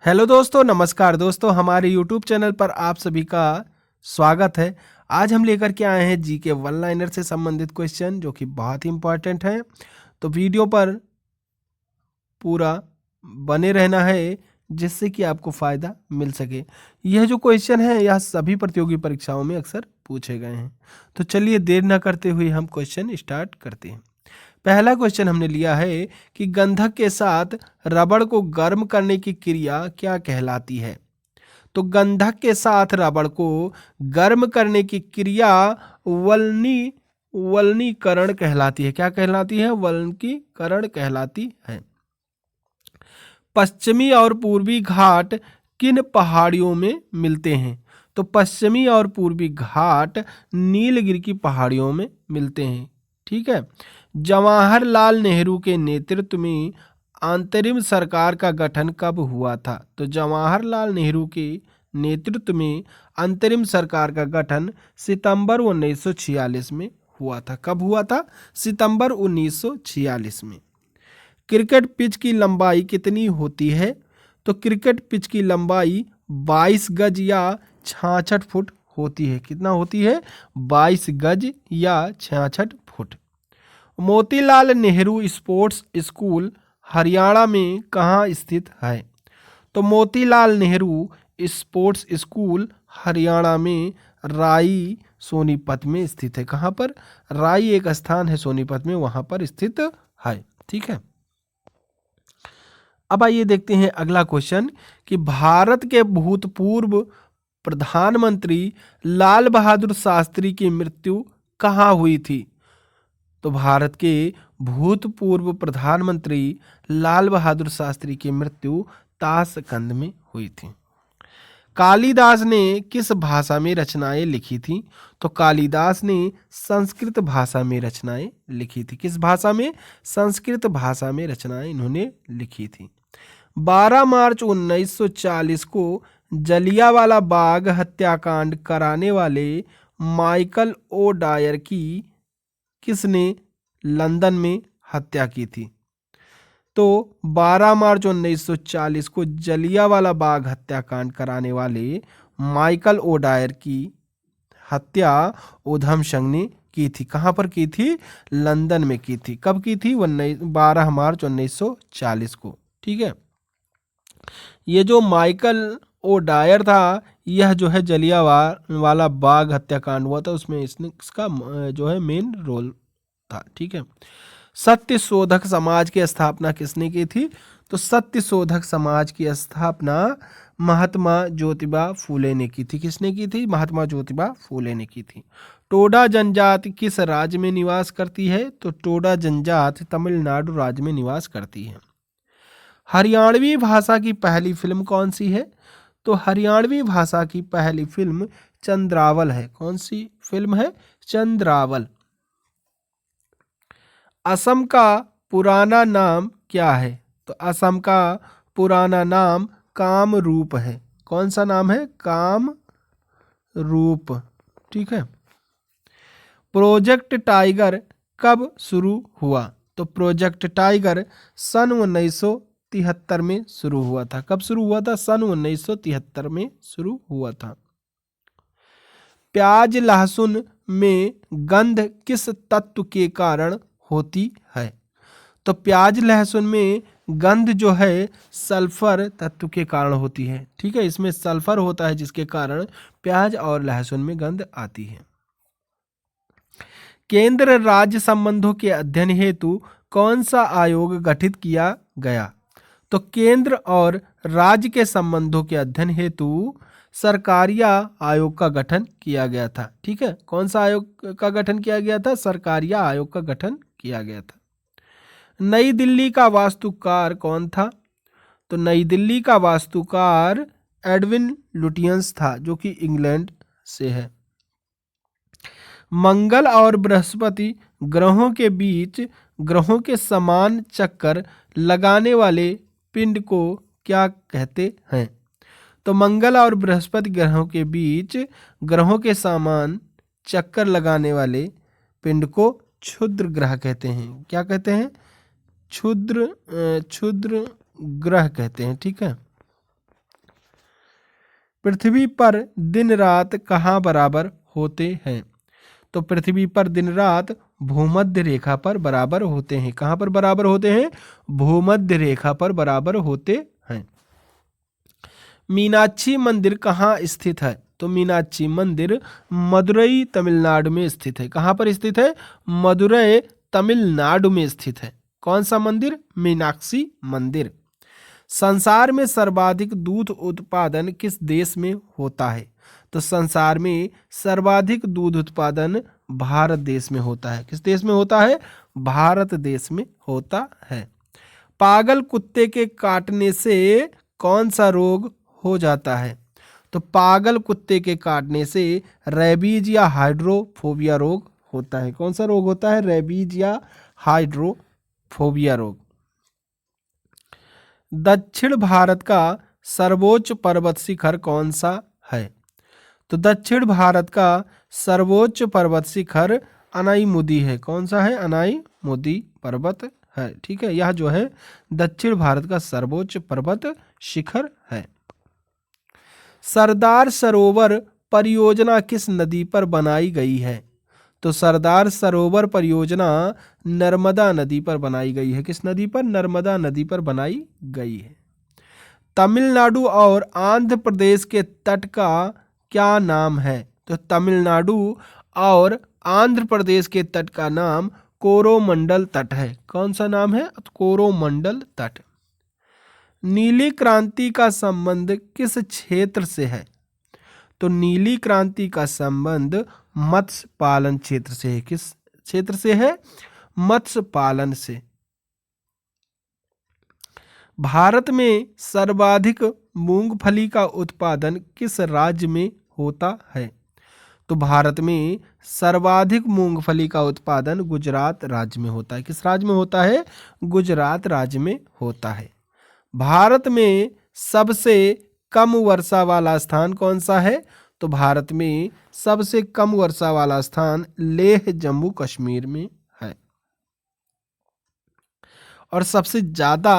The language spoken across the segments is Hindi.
हेलो दोस्तों, नमस्कार दोस्तों। हमारे YouTube चैनल पर आप सभी का स्वागत है। आज हम लेकर के आए हैं जीके वन लाइनर से संबंधित क्वेश्चन जो कि बहुत ही इंपॉर्टेंट है। तो वीडियो पर पूरा बने रहना है जिससे कि आपको फ़ायदा मिल सके। यह जो क्वेश्चन है यह सभी प्रतियोगी परीक्षाओं में अक्सर पूछे गए हैं। तो चलिए देर न करते हुए हम क्वेश्चन स्टार्ट करते हैं। पहला क्वेश्चन हमने लिया है कि गंधक के साथ रबड़ को गर्म करने की क्रिया क्या कहलाती है। तो गंधक के साथ रबड़ को गर्म करने की क्रिया वल्नीकरण कहलाती है। क्या कहलाती है? वल्नीकरण कहलाती है। पश्चिमी और पूर्वी घाट किन पहाड़ियों में मिलते हैं? तो पश्चिमी और पूर्वी घाट नीलगिरी की पहाड़ियों में मिलते हैं। ठीक है। जवाहरलाल नेहरू के नेतृत्व में अंतरिम सरकार का गठन कब हुआ था? तो जवाहरलाल नेहरू के नेतृत्व में अंतरिम सरकार का गठन सितंबर 1946 में हुआ था। कब हुआ था? सितंबर 1946 में। क्रिकेट पिच की लंबाई कितनी होती है? तो क्रिकेट पिच की लंबाई 22 गज या 66 फुट होती है। कितना होती है? 22 गज या 66 foot. Motilal Nehru sports school Haryana में कहाँ स्थित है? तो मोतीलाल नेहरू स्पोर्ट्स स्कूल हरियाणा में राई सोनीपत में स्थित है। कहाँ पर? राई एक स्थान है सोनीपत में, वहां पर स्थित है। ठीक है। अब आइए देखते हैं अगला क्वेश्चन कि भारत के भूतपूर्व प्रधानमंत्री लाल बहादुर शास्त्री की मृत्यु कहाँ हुई थी? तो भारत के भूतपूर्व प्रधानमंत्री लाल बहादुर शास्त्री की मृत्यु ताशकंद में हुई थी। कालिदास ने किस भाषा में रचनाएं लिखी थी? तो कालिदास ने संस्कृत भाषा में रचनाएं लिखी थी। किस भाषा में? संस्कृत भाषा में रचनाएं इन्होंने लिखी थी। 12 मार्च 1940 को जलियांवाला बाग हत्याकांड कराने वाले माइकल ओ डायर की किसने लंदन में हत्या की थी? तो 12 मार्च 1940 को जलियांवाला बाग हत्याकांड कराने वाले माइकल ओ डायर की हत्या उधम सिंह ने की थी। कहाँ पर की थी? लंदन में की थी। कब की थी? 12 मार्च 1940 को। ठीक है। ये जो माइकल ओ डायर था, यह जो है जलियांवाला बाग हत्याकांड हुआ था उसमें इसका जो है मेन रोल था। ठीक है। सत्य शोधक समाज की स्थापना किसने की थी? तो सत्य शोधक समाज की स्थापना महात्मा ज्योतिबा फूले ने की थी। किसने की थी? महात्मा ज्योतिबा फूले ने की थी। टोडा जनजाति किस राज्य में निवास करती है? तो टोडा जनजाति तमिलनाडु राज्य में निवास करती है। हरियाणवी भाषा की पहली फिल्म कौन सी है? तो हरियाणवी भाषा की पहली फिल्म चंद्रावल है। कौन सी फिल्म है? चंद्रावल। असम का पुराना नाम क्या है? तो असम का पुराना नाम कामरूप है। कौन सा नाम है? कामरूप। ठीक है। प्रोजेक्ट टाइगर कब शुरू हुआ? तो प्रोजेक्ट टाइगर सन 1973 में शुरू हुआ था। कब शुरू हुआ था? सन 1973 में शुरू हुआ था। प्याज लहसुन में गंध किस तत्व के कारण होती है? तो प्याज लहसुन में गंध जो है सल्फर तत्व के कारण होती है। ठीक है। इसमें सल्फर होता है जिसके कारण प्याज और लहसुन में गंध आती है। केंद्र राज्य संबंधों के अध्ययन हेतु कौन सा आयोग गठित किया गया? तो केंद्र और राज्य के संबंधों के अध्ययन हेतु सरकारिया आयोग का गठन किया गया था। ठीक है। कौन सा आयोग का गठन किया गया था? सरकारिया आयोग का गठन किया गया था। नई दिल्ली का वास्तुकार कौन था? तो नई दिल्ली का वास्तुकार एडविन लुटियंस था जो कि इंग्लैंड से है। मंगल और बृहस्पति ग्रहों के बीच ग्रहों के समान चक्कर लगाने वाले पिंड को क्या कहते हैं? तो मंगल और बृहस्पति ग्रहों के बीच ग्रहों के समान चक्कर लगाने वाले पिंड को क्षुद्र ग्रह कहते हैं। क्या कहते हैं? क्षुद्र ग्रह कहते हैं। ठीक है। पृथ्वी पर दिन रात कहाँ बराबर होते हैं? तो पृथ्वी पर दिन रात भूमध्य रेखा पर बराबर होते हैं। कहाँ पर बराबर होते हैं? भूमध्य रेखा पर बराबर होते हैं। मीनाक्षी मंदिर कहाँ स्थित है? तो मीनाक्षी मंदिर मदुरई तमिलनाडु में स्थित है। कहाँ पर स्थित है? मदुरई तमिलनाडु में स्थित है। कौन सा मंदिर? मीनाक्षी मंदिर। संसार में सर्वाधिक दूध उत्पादन किस देश में होता है? तो संसार में सर्वाधिक दूध उत्पादन भारत देश में होता है। किस देश में होता है? भारत देश में होता है। पागल कुत्ते के काटने से कौन सा रोग हो जाता है? तो पागल कुत्ते के काटने से रेबीज या हाइड्रोफोबिया रोग होता है। कौन सा रोग होता है? रेबीज या हाइड्रोफोबिया रोग। दक्षिण भारत का सर्वोच्च पर्वत शिखर कौन सा है? तो दक्षिण भारत का सर्वोच्च पर्वत शिखर अनाईमुदी है। कौन सा है? अनाईमुदी पर्वत है। ठीक है, यह जो है दक्षिण भारत का सर्वोच्च पर्वत शिखर है। सरदार सरोवर परियोजना किस नदी पर बनाई गई है? तो सरदार सरोवर परियोजना नर्मदा नदी पर बनाई गई है। किस नदी पर? नर्मदा नदी पर बनाई गई है। तमिलनाडु और आंध्र प्रदेश के तट का क्या नाम है? तो तमिलनाडु और आंध्र प्रदेश के तट का नाम कोरोमंडल तट है। कौन सा नाम है? कोरोमंडल तट। नीली क्रांति का संबंध किस क्षेत्र से है? तो नीली क्रांति का संबंध मत्स्य पालन क्षेत्र से है। किस क्षेत्र से है? मत्स्य पालन से। भारत में सर्वाधिक मूंगफली का उत्पादन किस राज्य में होता है? तो भारत में सर्वाधिक मूंगफली का उत्पादन गुजरात राज्य में होता है। किस राज्य में होता है? गुजरात राज्य में होता है। भारत में सबसे कम वर्षा वाला स्थान कौन सा है? तो भारत में सबसे कम वर्षा वाला स्थान लेह जम्मू कश्मीर में है। और सबसे ज़्यादा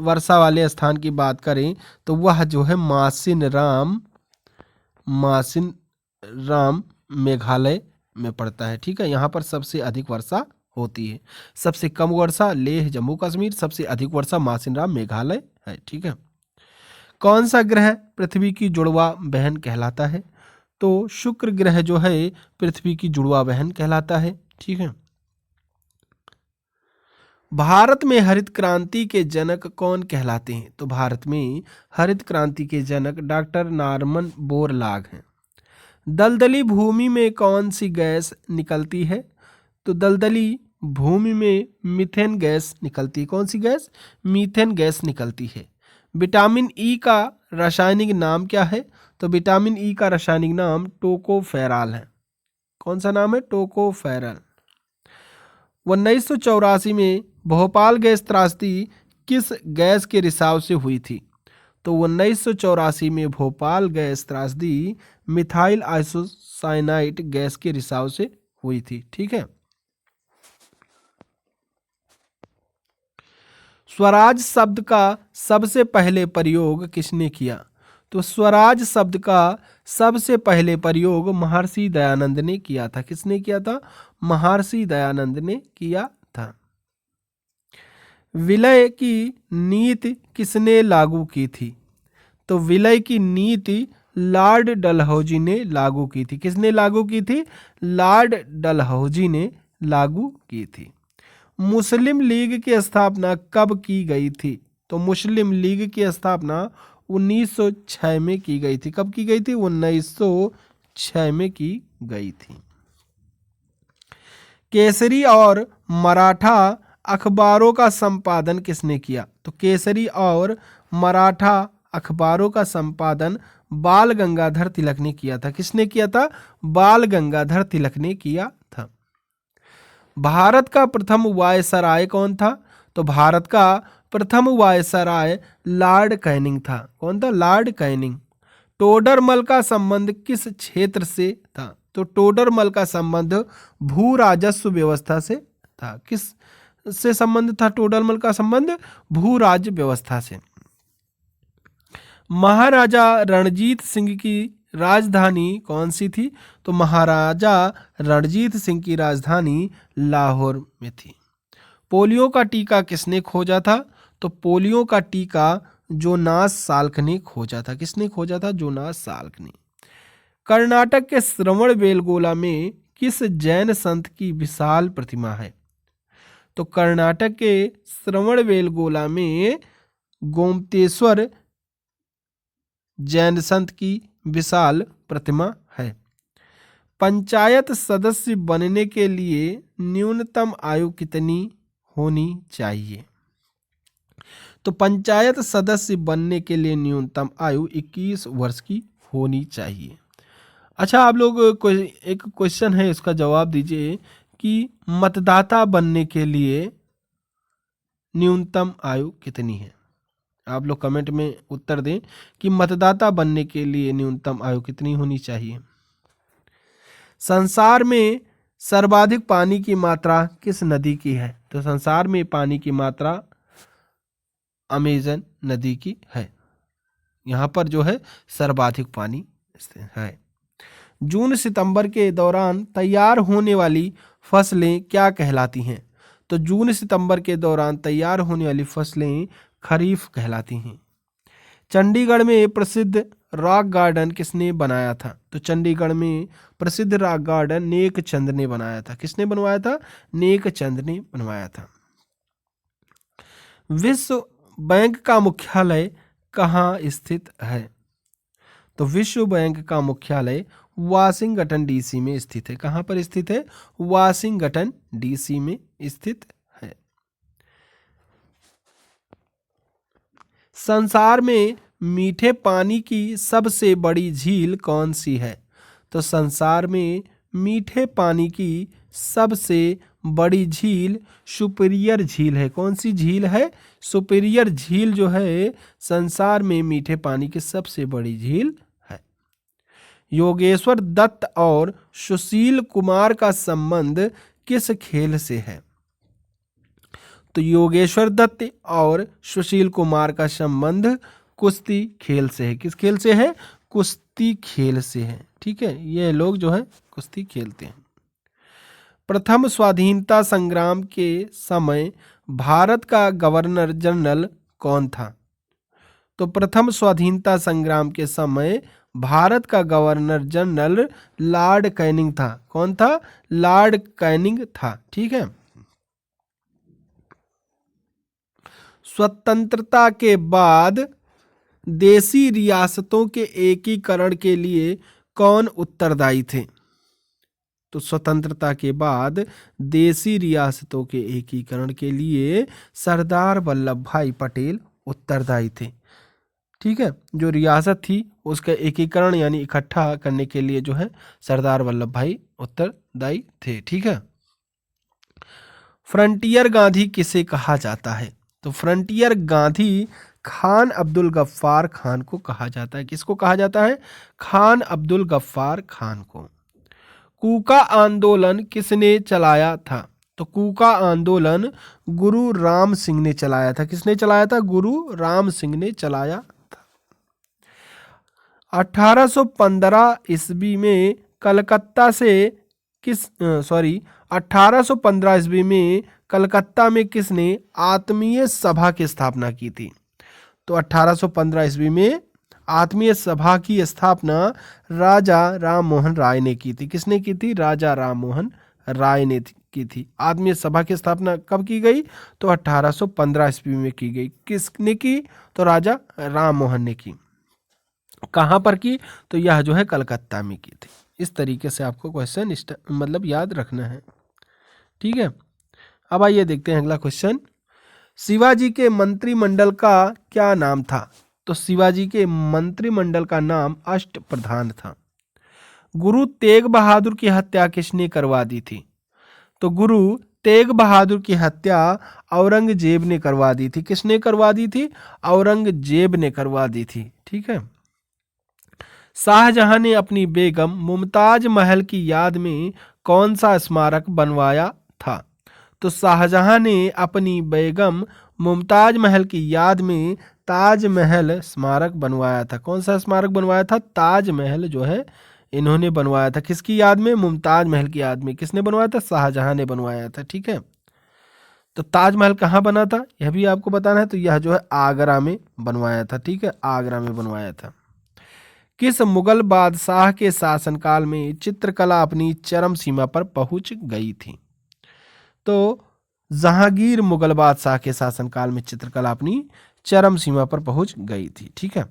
वर्षा वाले स्थान की बात करें तो वह जो है मासिन राम मेघालय में पड़ता है। ठीक है, यहाँ पर सबसे अधिक वर्षा होती है। सबसे कम वर्षा लेह जम्मू कश्मीर, सबसे अधिक वर्षा मासिन राम मेघालय है। ठीक है। कौन सा ग्रह पृथ्वी की जुड़वा बहन कहलाता है? तो शुक्र ग्रह जो है पृथ्वी की जुड़वा बहन कहलाता है। ठीक है। भारत में हरित क्रांति के जनक कौन कहलाते हैं? तो भारत में हरित क्रांति के जनक डॉक्टर नॉर्मन बोरलॉग हैं। दलदली भूमि में कौन सी गैस निकलती है? तो दलदली भूमि में मीथेन गैस निकलती है। कौन सी गैस? मीथेन गैस निकलती है। विटामिन ई का रासायनिक नाम क्या है? तो विटामिन ई का रासायनिक नाम टोकोफेरॉल है। कौन सा नाम है? टोकोफेरॉल। 1984 में भोपाल गैस त्रासदी किस गैस के रिसाव से हुई थी? तो 1984 में भोपाल गैस त्रासदी मिथाइल आइसोसाइनाइड गैस के रिसाव से हुई थी। ठीक है। स्वराज शब्द का सबसे पहले प्रयोग किसने किया? तो स्वराज शब्द का सबसे पहले प्रयोग महर्षि दयानंद ने किया था। किसने किया था? महर्षि दयानंद ने किया था। विलय की नीति किसने लागू की थी? तो विलय की नीति लॉर्ड डलहौजी ने लागू की थी। किसने लागू की थी? लॉर्ड डलहौजी ने लागू की थी। मुस्लिम लीग की स्थापना कब की गई थी? तो मुस्लिम लीग की स्थापना 1906 में की गई थी। कब की गई थी? 1906 में की गई थी। केसरी और मराठा अखबारों का संपादन किसने किया? तो केसरी और मराठा अखबारों का संपादन बाल गंगाधर तिलक ने किया था। किसने किया था? बाल गंगाधर तिलक ने किया था। भारत का प्रथम वायसराय कौन था? तो भारत का प्रथम वायसराय लॉर्ड कैनिंग था। कौन था? Lord Canning. टोडरमल का संबंध किस क्षेत्र से था? तो टोडरमल का संबंध भू राजस्व व्यवस्था से था। किस से संबंध था टोडरमल का संबंध? भू राज्य व्यवस्था से। महाराजा रणजीत सिंह की राजधानी कौन सी थी? तो महाराजा रणजीत सिंह की राजधानी लाहौर में थी। पोलियो का टीका किसने खोजा था? तो पोलियो का टीका जोनास साल्क ने खोजा था। किसने खोजा था? जोनास साल्क ने। कर्नाटक के श्रवणबेलगोला में किस जैन संत की विशाल प्रतिमा है? तो कर्नाटक के श्रवणबेलगोला में गोमतेश्वर जैन संत की विशाल प्रतिमा है। पंचायत सदस्य बनने के लिए न्यूनतम आयु कितनी होनी चाहिए? तो पंचायत सदस्य बनने के लिए न्यूनतम आयु 21 वर्ष की होनी चाहिए। अच्छा, आप लोग एक क्वेश्चन है, इसका जवाब दीजिए कि मतदाता बनने के लिए न्यूनतम आयु कितनी है? आप लोग कमेंट में उत्तर दें कि मतदाता बनने के लिए न्यूनतम आयु कितनी होनी चाहिए। संसार में सर्वाधिक पानी की मात्रा किस नदी की है? तो संसार में पानी की मात्रा अमेजन नदी की है। यहाँ पर जो है सर्वाधिक पानी है। जून सितंबर के दौरान तैयार होने वाली फसलें क्या कहलाती हैं? तो जून सितंबर के दौरान तैयार होने वाली फसलें खरीफ कहलाती हैं। चंडीगढ़ में प्रसिद्ध रॉक गार्डन किसने बनाया था? तो चंडीगढ़ में प्रसिद्ध रॉक गार्डन नेक चंद ने बनाया था। किसने बनवाया था? नेक चंद ने बनवाया था। विश्व बैंक का मुख्यालय कहाँ स्थित है? तो विश्व बैंक का मुख्यालय वाशिंगटन डीसी में स्थित है। कहाँ पर स्थित है? वाशिंगटन डीसी में स्थित है। संसार में मीठे पानी की सबसे बड़ी झील कौन सी है? तो संसार में मीठे पानी की सबसे बड़ी झील सुपीरियर झील है। कौन सी झील है? सुपीरियर झील जो है संसार में मीठे पानी की सबसे बड़ी झील है। योगेश्वर दत्त और सुशील कुमार का संबंध किस खेल से है? तो योगेश्वर दत्त और सुशील कुमार का संबंध कुश्ती खेल से है। किस खेल से है? कुश्ती खेल से है। ठीक है, ये लोग जो है कुश्ती खेलते हैं। प्रथम स्वाधीनता संग्राम के समय भारत का गवर्नर जनरल कौन था? तो प्रथम स्वाधीनता संग्राम के समय भारत का गवर्नर जनरल लॉर्ड कैनिंग था। कौन था? लॉर्ड कैनिंग था। ठीक है। स्वतंत्रता के बाद देशी रियासतों के एकीकरण के लिए कौन उत्तरदायी थे? तो स्वतंत्रता के बाद देशी रियासतों के एकीकरण के लिए सरदार वल्लभ भाई पटेल उत्तरदायी थे। ठीक है, जो रियासत थी उसका एकीकरण यानी इकट्ठा करने के लिए जो है सरदार वल्लभ भाई उत्तरदायी थे। ठीक है। फ्रंटियर गांधी किसे कहा जाता है? तो फ्रंटियर गांधी खान अब्दुल गफ्फार खान को कहा जाता है। किसको कहा जाता है? खान अब्दुल गफ्फार खान को। कूका आंदोलन किसने चलाया था? तो कूका आंदोलन गुरु राम सिंह ने चलाया था। किसने चलाया था? गुरु राम सिंह ने चलाया था। 1815 ईस्वी में कलकत्ता से 1815 ईस्वी में कलकत्ता में किसने आत्मीय सभा की स्थापना की थी? तो 1815 ईस्वी में आत्मीय सभा की स्थापना राजा राम मोहन राय ने की थी। किसने की थी? राजा राम मोहन राय ने की थी। आत्मीय सभा की स्थापना कब की गई? तो 1815 ईस्वी में की गई। किसने की? तो राजा राम मोहन ने की। कहाँ पर की? तो यह जो है कलकत्ता में की थी। इस तरीके से आपको क्वेश्चन मतलब याद रखना है। ठीक है। अब आइए देखते हैं अगला क्वेश्चन। शिवाजी के मंत्रिमंडल का क्या नाम था? तो शिवाजी के मंत्रिमंडल का नाम अष्टप्रधान था। गुरु तेग बहादुर की हत्या किसने करवा दी थी? तो गुरु तेग बहादुर की हत्या औरंगजेब ने करवा दी थी। किसने करवा दी थी? औरंगजेब ने करवा दी थी। ठीक है। शाहजहां ने अपनी बेगम मुमताज महल की याद में कौन सा स्मारक बनवाया था? तो शाहजहां ने अपनी बेगम मुमताज महल की याद में ताजमहल स्मारक बनवाया था? कौन सा स्मारक बनवाया था? ताजमहल जो है इन्होंने बनवाया था। किसकी याद में? मुमताज महल की याद में। किसने बनवाया था? शाहजहां ने बनवाया था। ठीक है, तो ताजमहल कहाँ बना था यह भी आपको बताना है। तो यह जो है आगरा में बनवाया था। ठीक है, आगरा में बनवाया था। किस मुगल बादशाह के शासनकाल में चित्रकला अपनी चरम सीमा पर पहुंच गई थी? तो जहांगीर मुगल बादशाह के शासनकाल में चित्रकला अपनी चरम सीमा पर पहुंच गई थी। ठीक है,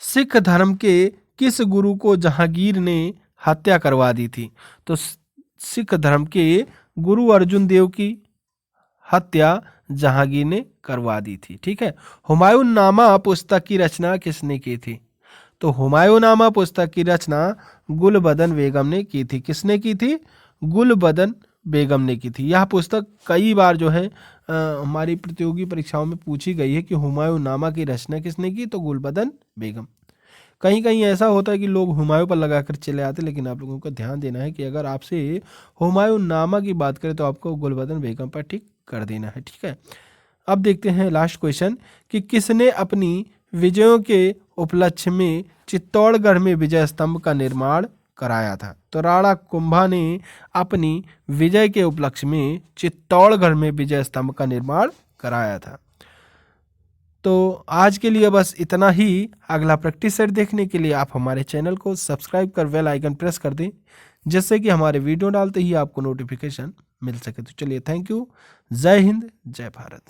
सिख धर्म के किस गुरु को जहांगीर ने हत्या करवा दी थी? तो सिख धर्म के गुरु अर्जुन देव की हत्या जहांगीर ने करवा दी थी। ठीक है, हुमायूं नामा पुस्तक की रचना किसने की थी? तो हुमायूं नामा पुस्तक की रचना गुलबदन बेगम ने की थी। किसने की थी? गुलबदन बेगम ने की थी। यह पुस्तक कई बार जो है हमारी प्रतियोगी परीक्षाओं में पूछी गई है कि हुमायूं नामा की रचना किसने की? तो गुलबदन बेगम। कहीं कहीं ऐसा होता है कि लोग हुमायूं पर लगाकर चले आते, लेकिन आप लोगों को ध्यान देना है कि अगर आपसे हुमायूं नामा की बात करें तो आपको गुलबदन बेगम पर टिक कर देना है। ठीक है, अब देखते हैं लास्ट क्वेश्चन कि किसने अपनी विजयों के उपलक्ष्य में चित्तौड़गढ़ में विजय स्तंभ का निर्माण कराया था? तो राणा कुंभा ने अपनी विजय के उपलक्ष्य में चित्तौड़गढ़ में विजय स्तंभ का निर्माण कराया था। तो आज के लिए बस इतना ही। अगला प्रैक्टिस सेट देखने के लिए आप हमारे चैनल को सब्सक्राइब कर बेल आइकन प्रेस कर दें, जिससे कि हमारे वीडियो डालते ही आपको नोटिफिकेशन मिल सके। तो चलिए, थैंक यू। जय हिंद, जय भारत।